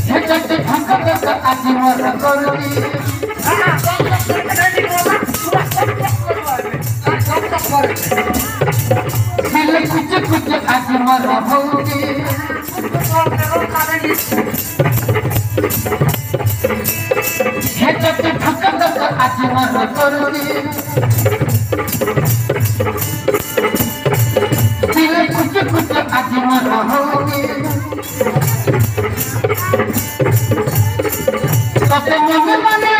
হেটাতে ঢাকা ঢাকা আজি মর করবি দিলে কুচে কুচে আজি মর হউকি হেটাতে ঢাকা ঢাকা আজি মর করবি দিলে কুচে কুচে আজি মর হউকি तते मन मने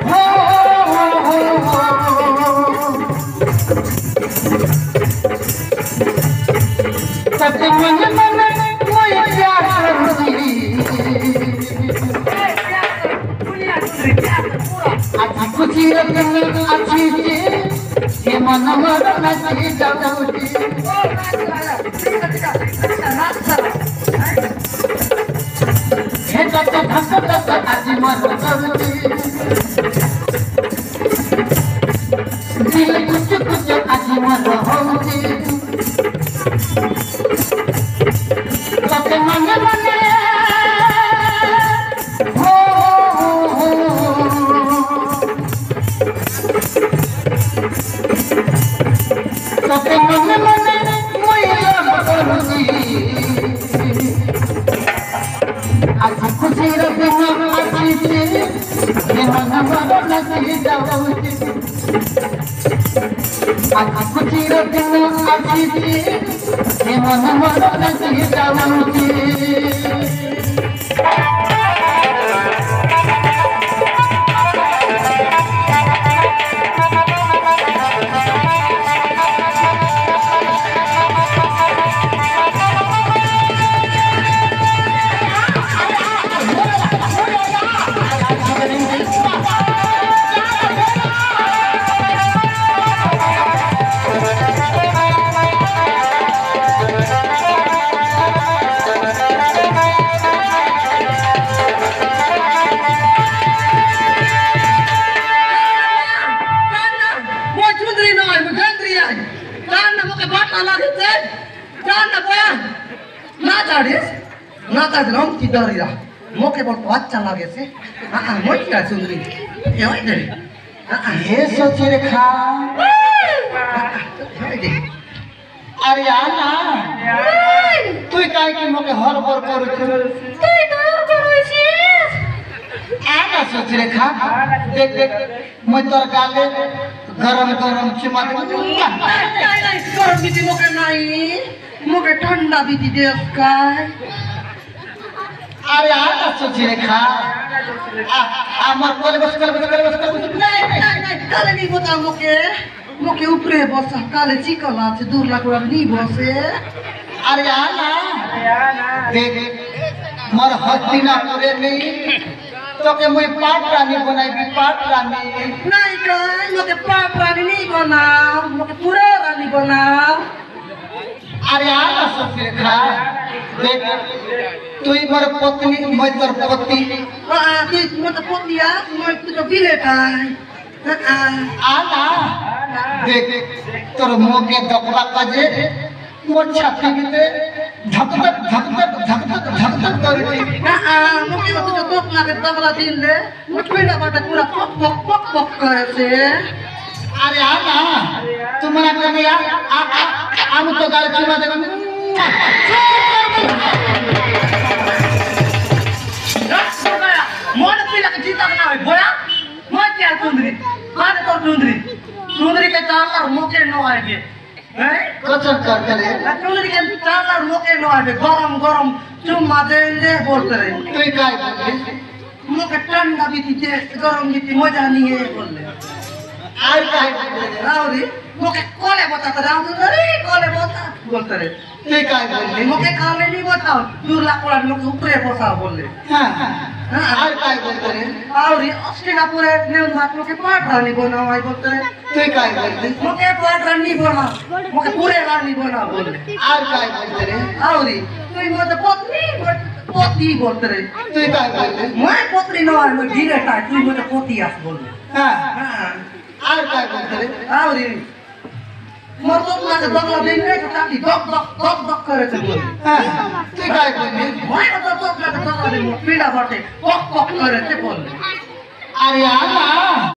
हो तते मन मने कोई प्यार करती आज खुशी रखने अच्छी थी ये मन मर नची जाऊंगी हेटाते ढाका ढाका আজি মর করবি দিলে কুচে কুচে আজি মর হউকি ততে মনে মনে হো ততে মনে মনে মই করবি आज खुशी रखना अच्छी थी ये मन मर नची जाऊंगी आज खुशी रखना अच्छी थी ये मन मर नची जाऊंगी ना ताज रंग की डरिया मोके बोल तो अच्छा लगे से मोई का सुंदरी ये होई दे ये सोचे रे खा अरे आना तू काहे के मोके हर बर करू तू डर करूसी आना सोचे रे खा देख देख मैं तोर गाले गरम गरम चुमा दे नहीं गरम बीती मोके नहीं मोके ठंडा बीती देख का अरे आना सोची रे खा আমার কোলে বস नहीं काले नहीं बता मोके मोके ऊपरे बस काले चिकन আছে दूर लागला नहीं बसे अरे आना देख मोर हत्ती ना करे नहीं তোকে মই পাট রানী বনাইবি পাট রানী नहीं কাই মোকে পাট রানী नहीं बनाओ मोके पूरा रानी बनाओ अरे आना सोची रे खा देख तुई मोर पत्नी मैं तोर पति तुई मोर पतिया मैं तो बिलेटा आना देख तोर मुंह के दकवा काजे मोर छाती भीतर धक धक करती मुके तो दक लागे दबला दिन ले मुठीला बाटे पूरा पक पक पक करे से अरे आना तुम्हारा कने आम तो गाल चुमा दे मोन पिला के जीता ना होय बोया मोन क्या सुंदरी माने तो सुंदरी के चालर मोके न आवे हैं कचर करते रे सुंदरी के चालर मोके न आवे गरम गरम चुम्मा दे बोलते रे तू काय बोलली मोके ठंडा बीती दे गरम बीती मजा नहीं है बोलले आय काय रावरी मोके कोले बता रे कोले बता बोलते रे तू काय बोलली मोके काले नहीं बताओ दूर लाकोला मोके ऊपरे बसा बोलले हां आय काय बोलते रे आवरी अस्ट्रेलिया पूरे नेउन बात मोके पाट रानी बनाओ आय बोलते रे तू काय बोलली मोके पाट रानी बना मोके पूरे रानी बना बोलले आय काय बोलते रे आवरी तू मोते पति बोलते रे तू काय बोलली मैं पत्नी न आय मैं धीरे ता तू मोते पति आस बोलले हां आय काय बोलते रे आवरी मोर तो ना दगला दिन रे ताकि दक करे से बोल हां तू ভয় করবে ভয় তো তোর কাছে পিড়া বটে পক পক করে বললে আরে আল্লাহ